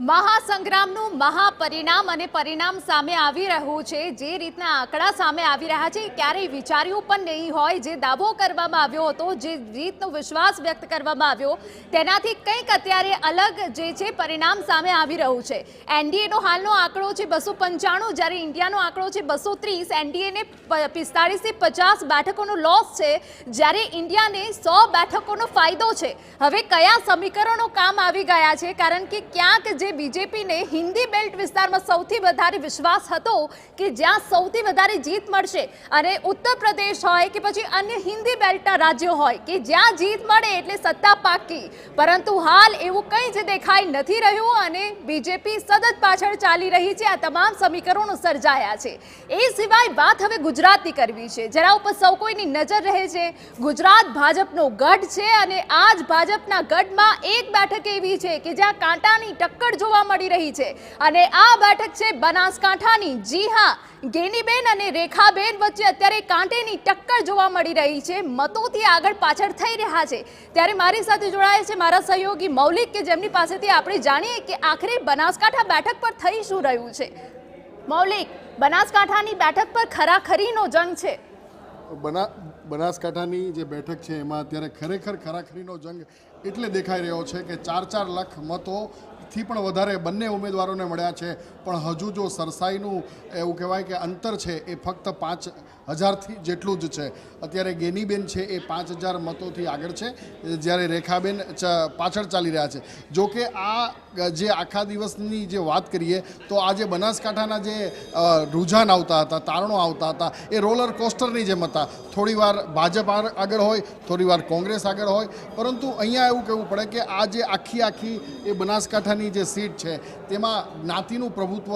મહાસંગ્રામનું મહાપરિણામ અને પરિણામ સામે આવી રહ્યું છે। જે રીતના આંકડા સામે આવી રહ્યા છે ક્યારેય વિચાર્યું પણ નહીં હોય। જે દાવો કરવામાં આવ્યો હતો, જે રીતનો વિશ્વાસ વ્યક્ત કરવામાં આવ્યો, તેનાથી કંઈક અત્યારે અલગ જે છે પરિણામ સામે આવી રહ્યું છે। એનડીએનો હાલનો આંકડો છે 295, જ્યારે ઇન્ડિયાનો આંકડો છે 230। એનડીએને 45 થી 50 બેઠકોનો લોસ છે, જ્યારે ઇન્ડિયાને 100 બેઠકોનો ફાયદો છે। હવે કયા સમીકરણો કામ આવી ગયા છે? કારણ કે ક્યાંક જે બીજેપીને હિન્દી બેલ્ટ વિસ્તારમાં સૌથી વધારે વિશ્વાસ હતો કે જ્યાં સૌથી વધારે જીત મળશે, અને ઉત્તર પ્રદેશ હોય કે પછી અન્ય હિન્દી બેલ્ટના રાજ્યો હોય કે જ્યાં જીત મળે એટલે સત્તા પાકી, પરંતુ હાલ એવું કંઈ જ દેખાઈ નથી રહ્યું અને બીજેપી સતત પાછળ ચાલી રહી છે। આ તમામ સમીકરણો સર્જાયા છે। એ સિવાય વાત હવે ગુજરાતની કરવી છે, જેના ઉપર સૌ કોઈની નજર રહે છે। ગુજરાત ભાજપનો ગઢ છે અને આ જ ભાજપના ગઢમાં એક બેઠક એવી છે કે જ્યાં કાંટાની ટક્કર જોવા મળી રહી છે, અને આ બેઠક છે બનાસકાંઠાની। જી હા, ગેનીબેન અને રેખાબેન વચ્ચે અત્યારે કાંટેની ટક્કર જોવા મળી રહી છે। મતોથી આગળ પાછળ થઈ રહ્યા છે। ત્યારે મારી સાથે જોડાયા છે મારા સહયોગી મૌલિક, કે જેમની પાસેથી આપણે જાણીએ કે આખરે બનાસકાંઠા બેઠક પર થઈ શું રહ્યું છે। મૌલિક, બનાસકાંઠાની બેઠક પર ખરાખરીનો જંગ છે। બનાસકાંઠાની જે બેઠક છે એમાં અત્યારે ખરેખર ખરાખરીનો જંગ એટલે દેખાઈ રહ્યો છે કે 4-4 લાખ મતોથી પણ વધારે બંને ઉમેદવારોને મળ્યા છે, પણ હજુ જો સરસાઈનું એવું કહેવાય કે અંતર છે એ ફક્ત 5000થી જેટલું જ છે। અત્યારે ગેનીબેન છે એ 5000 મતોથી આગળ છે, જ્યારે રેખાબેન પાછળ ચાલી રહ્યા છે। જો કે આ જે આખા દિવસની જે વાત કરીએ તો આજે બનાસકાંઠાના જે રુઝાન આવતા હતા, તારણો આવતા હતા, એ રોલર કોસ્ટરની જેમ હતા। થોડીવાર ભાજપ આગળ હોય, થોડીવાર કોંગ્રેસ આગળ હોય, પરંતુ અહીંયા એવું કહેવું પડે કે આ જે આખી એ બનાસકાંઠાની જે સીટ છે તેમાં જ્ઞાતિનું પ્રભુત્વ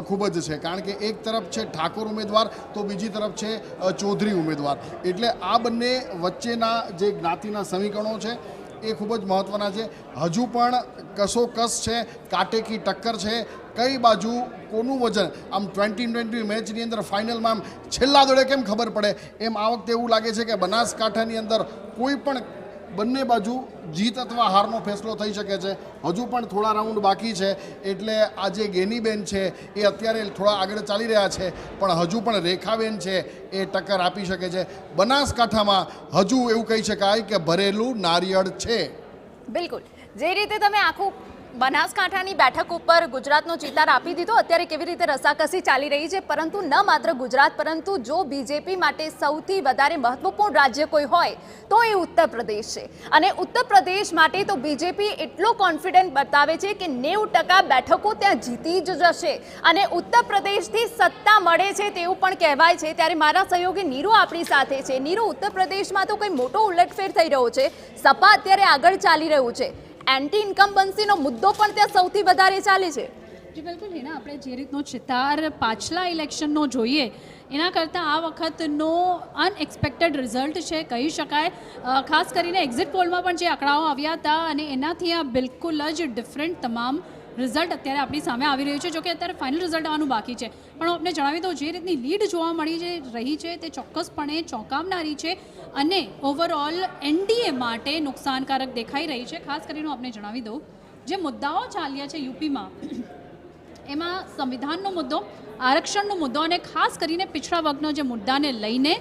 ખૂબ જ છે। કારણ કે એક તરફ છે ઠાકોર ઉમેદવાર તો બીજી તરફ છે ચૌધરી ઉમેદવાર, એટલે આ બંને વચ્ચેના જે જ્ઞાતિના સમીકરણો છે એ ખૂબ જ મહત્ત્વના છે। હજુ પણ કસોકસ છે, કાટેકી ટક્કર છે। કઈ બાજુ કોનું વજન, આમ 2020 મેચની અંદર ફાઇનલમાં આમ છેલ્લા દોડે કેમ ખબર પડે, એમ આ વખતે એવું લાગે છે કે બનાસકાંઠાની અંદર કોઈ પણ બંને બાજુ જીત અથવા હારનો ફેસલો થઈ શકે છે। હજુ પણ થોડા રાઉન્ડ બાકી છે, એટલે આ જે ગેનીબેન છે એ અત્યારે થોડા આગળ ચાલી રહ્યા છે, પણ હજુ પણ રેખાબેન છે એ ટક્કર આપી શકે છે। બનાસકાંઠામાં હજુ એવું કહી શકાય કે ભરેલું નારિયેળ છે। બિલકુલ, જે રીતે તમે આખું બનાસકાંઠાની બેઠક ઉપર ગુજરાતનો ચિતાર આપી દીધો, અત્યારે કેવી રીતે રસાકસી ચાલી રહી છે, પરંતુ ન માત્ર ગુજરાત, પરંતુ જો બીજેપી માટે સૌથી વધારે મહત્વપૂર્ણ રાજ્ય કોઈ હોય તો એ ઉત્તર પ્રદેશ છે। અને ઉત્તર પ્રદેશ માટે તો બીજેપી એટલો કોન્ફિડન્ટ બતાવે છે કે 90% બેઠકો ત્યાં જીતી જ જશે અને ઉત્તર પ્રદેશથી સત્તા મળે છે તેવું પણ કહેવાય છે। ત્યારે મારા સહયોગી નીરુ આપણી સાથે છે। નીરુ, ઉત્તર પ્રદેશમાં તો કંઈ મોટો ઉલટફેર થઈ રહ્યો છે, સપા અત્યારે આગળ ચાલી રહ્યું છે, એન્ટી ઇન્કમ્બન્સીનો મુદ્દો પણ ત્યાં સૌથી વધારે ચાલે છે। જી બિલકુલ હિના, આપણે જે રીતનો ચિતાર પાછલા ઇલેક્શનનો જોઈએ એના કરતાં આ વખતનો અનએક્સપેક્ટેડ રિઝલ્ટ છે કહી શકાય। ખાસ કરીને એક્ઝિટ પોલમાં પણ જે આંકડાઓ આવ્યા હતા અને એનાથી આ બિલકુલ જ ડિફરન્ટ તમામ રિઝલ્ટ અત્યારે આપણી સામે આવી રહ્યું છે। જોકે અત્યારે ફાઇનલ રિઝલ્ટ આવવાનું બાકી છે, પણ આપણે જણાવી દઉં જે રીતની લીડ જોવા મળી રહી છે તે ચોક્કસપણે ચોંકાવનારી છે અને ઓવરઓલ એનડીએ માટે નુકસાનકારક દેખાઈ રહી છે। ખાસ કરીને આપણે જણાવી દઉં જે મુદ્દાઓ ચાલ્યા છે યુપીમાં, એમાં સંવિધાનનો મુદ્દો, આરક્ષણનો મુદ્દો અને ખાસ કરીને પિછડા વર્ગનો જે મુદ્દાને લઈને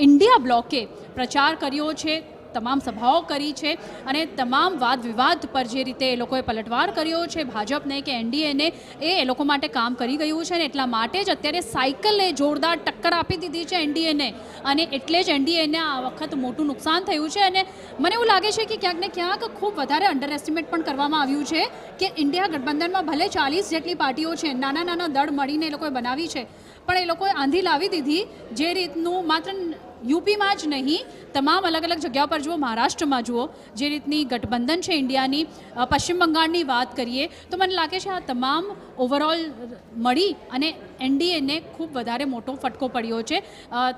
ઇન્ડિયા બ્લોકે પ્રચાર કર્યો છે, તમામ સભાઓ કરી છે અને તમામ વાદ વિવાદ પર જે રીતે એ લોકોએ પલટવાર કર્યો છે ભાજપને કે એનડીએને, એ લોકો માટે કામ કરી ગયું છે અને એટલા માટે જ અત્યારે સાયકલે જોરદાર ટક્કર આપી દીધી છે એનડીએને, અને એટલે જ એનડીએને આ વખત મોટું નુકસાન થયું છે। અને મને એવું લાગે છે કે ક્યાંક ને ક્યાંક ખૂબ વધારે અંડર એસ્ટિમેટ પણ કરવામાં આવ્યું છે કે ઇન્ડિયા ગઠબંધનમાં ભલે 40 જેટલી પાર્ટીઓ છે, નાના દળ મળીને એ લોકોએ બનાવી છે, પણ એ લોકોએ આંધી લાવી દીધી જે રીતનું માત્ર યુપીમાં જ નહીં, તમામ અલગ અલગ જગ્યાઓ પર જુઓ, મહારાષ્ટ્રમાં જુઓ, જે રીતની ગઠબંધન છે ઇન્ડિયાની, પશ્ચિમ બંગાળની વાત કરીએ તો મને લાગે છે આ તમામ ઓવરઓલ મળી અને એનડીએને ખૂબ વધારે મોટો ફટકો પડ્યો છે।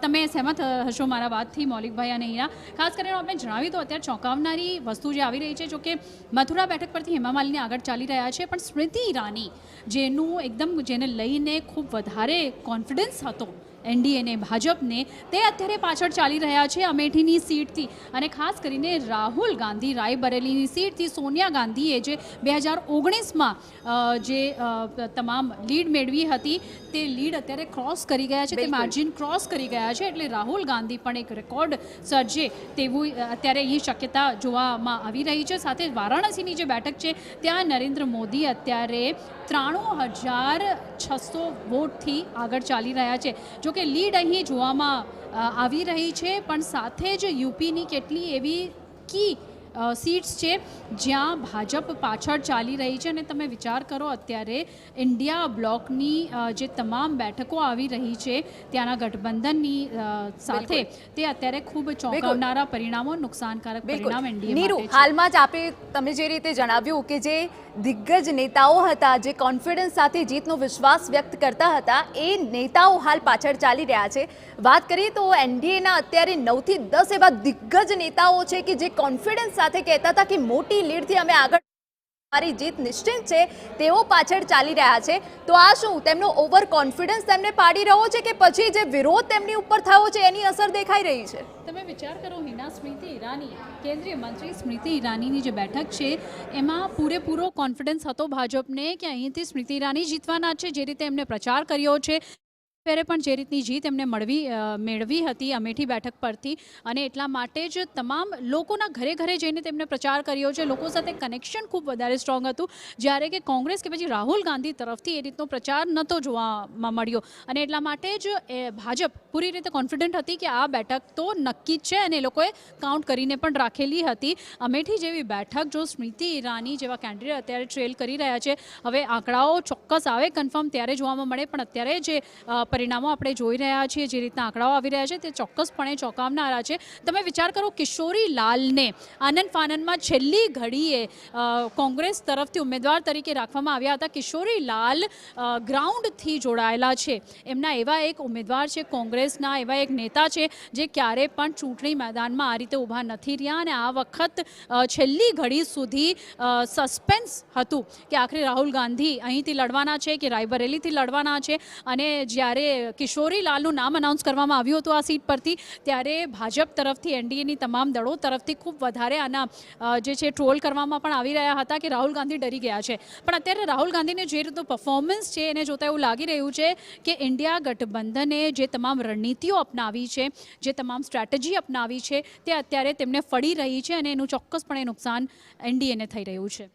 તમે સહેમત હશો મારા વાતથી મૌલિકભાઈ અને હીરા? ખાસ કરીને આપણે જણાવી તો અત્યારે ચોંકાવનારી વસ્તુ જે આવી રહી છે, જો કે મથુરા બેઠક પરથી હેમા માલિની આગળ ચાલી રહ્યા છે, પણ સ્મૃતિ ઈરાની જેનું એકદમ જેને લઈને ખૂબ વધારે કોન્ફિડન્સ હતો એનડીએને ભાજપને તે અત્યારે પાછળ ચાલી રહ્યા છે અમેઠીની સીટથી અને ખાસ કરીને રાહુલ ગાંધી રાયબરેલીની સીટથી સોનિયા ગાંધીએ જે 2019માં જે તમામ લીડ મેળવી હતી તે લીડ અત્યારે ક્રોસ કરી ગયા છે, તે બિલકુલ. માર્જિન ક્રોસ કરી ગયા છે. એટલે રાહુલ ગાંધી પણ એક રેકોર્ડ સર્જે તેવું અત્યારે અહીં શક્યતા જોવામાં આવી રહી છે. સાથે વારાણસીની જે બેઠક છે ત્યાં નરેન્દ્ર મોદી અત્યારે 93,600 વોટથી આગળ ચાલી રહ્યા છે. જો કે લીડ અહીં જોવામાં આવી રહી છે, પણ સાથે જ યુપીની કેટલી એવી કી સીટ્સ છે જ્યાં ભાજપ પાછળ ચાલી રહી છે. અને તમે વિચાર કરો અત્યારે ઇન્ડિયા બ્લોકની જે તમામ બેઠકો આવી રહી છે ત્યાંના ગઠબંધનની સાથે તે અત્યારે ખૂબ ચોંકાવનારા પરિણામો, નુકસાનકારક પરિણામ એનડીએ નીરુ, માટે છે. હાલમાં જ તમે જે રીતે જણાવ્યું કે જે દિગ્ગજ નેતાઓ હતા, જે કોન્ફિડન્સ સાથે જીતનો વિશ્વાસ વ્યક્ત કરતા હતા, એ નેતાઓ હાલ પાછળ ચાલી રહ્યા છે. વાત કરીએ તો એનડીએના અત્યારે 9 થી 10 એવા દિગ્ગજ નેતાઓ છે કે જે કોન્ફિડન્સ સાથે કહેતા હતા કે મોટી લીડથી અમે આગળ, મારી જીત નિશ્ચિત છે, તેઓ પાછળ ચાલી રહ્યા છે. તો આ શું તેમનો ઓવર કોન્ફિડન્સ તેમને પાડી રહ્યો છે કે પછી જે વિરોધ તેમની ઉપર થયો છે એની અસર દેખાઈ રહી છે? તમે વિચાર કરો, હિના સ્મૃતિ ઈરાની, કેન્દ્રીય મંત્રી સ્મૃતિ ઈરાનીની જે બેઠક છે એમાં પૂરેપૂરો કોન્ફિડન્સ હતો ભાજપને કે અહીંથી સ્મૃતિ ઈરાની જીતવાના છે. જે રીતે એમને પ્રચાર કર્યો છે ત્યારે પણ જે રીતની જીત એમને મેળવી હતી અમેઠી બેઠક પરથી, અને એટલા માટે જ તમામ લોકોના ઘરે ઘરે જઈને તેમને પ્રચાર કર્યો છે. લોકો સાથે કનેક્શન ખૂબ વધારે સ્ટ્રોંગ હતું, જ્યારે કે કોંગ્રેસ કે પછી રાહુલ ગાંધી તરફથી એ રીતનો પ્રચાર નહોતો જોવામાં મળ્યો. અને એટલા માટે જ ભાજપ પૂરી રીતે કોન્ફિડન્ટ હતી કે આ બેઠક તો નક્કી જ છે અને એ લોકોએ કાઉન્ટ કરીને પણ રાખેલી હતી. અમેઠી જેવી બેઠક જો સ્મૃતિ ઈરાની જેવા કેન્ડિડેટ અત્યારે ટ્રેલ કરી રહ્યા છે, હવે આંકડાઓ ચોક્કસ આવે કન્ફર્મ ત્યારે જોવામાં મળે, પણ અત્યારે જે પરિણામો આપણે જોઈ રહ્યા છીએ, જે રીતના આંકડાઓ આવી રહ્યા છે તે ચોક્કસપણે ચોંકાવનારા છે. તમે વિચાર કરો, કિશોરી લાલને આનંદ ફાનંદમાં છેલ્લી ઘડીએ કોંગ્રેસ તરફથી ઉમેદવાર તરીકે રાખવામાં આવ્યા હતા. કિશોરી લાલ ગ્રાઉન્ડથી જોડાયેલા છે, એમના એવા એક ઉમેદવાર છે, કોંગ્રેસના એવા એક નેતા છે જે ક્યારે પણ ચૂંટણી મેદાનમાં આ રીતે ઊભા નથી રહ્યા. અને આ વખત છેલ્લી ઘડી સુધી સસ્પેન્સ હતું કે આખરે રાહુલ ગાંધી અહીંથી લડવાના છે કે રાયબરેલીથી લડવાના છે. અને જ્યારે કિશોરી લાલનું નામ અનાઉન્સ કરવામાં આવ્યું હતું આ સીટ પરથી, ત્યારે ભાજપ તરફથી, એનડીએની તમામ દળો તરફથી ખૂબ વધારે આના જે છે ટ્રોલ કરવામાં પણ આવી રહ્યા હતા કે રાહુલ ગાંધી ડરી ગયા છે. પણ અત્યારે રાહુલ ગાંધીને જે રીતનું પરફોર્મન્સ છે એને જોતાં એવું લાગી રહ્યું છે કે ઇન્ડિયા ગઠબંધને જે તમામ રણનીતિઓ અપનાવી છે, જે તમામ સ્ટ્રેટેજી અપનાવી છે, તે અત્યારે તેમને ફળી રહી છે અને એનું ચોક્કસપણે નુકસાન એનડીએને થઈ રહ્યું છે.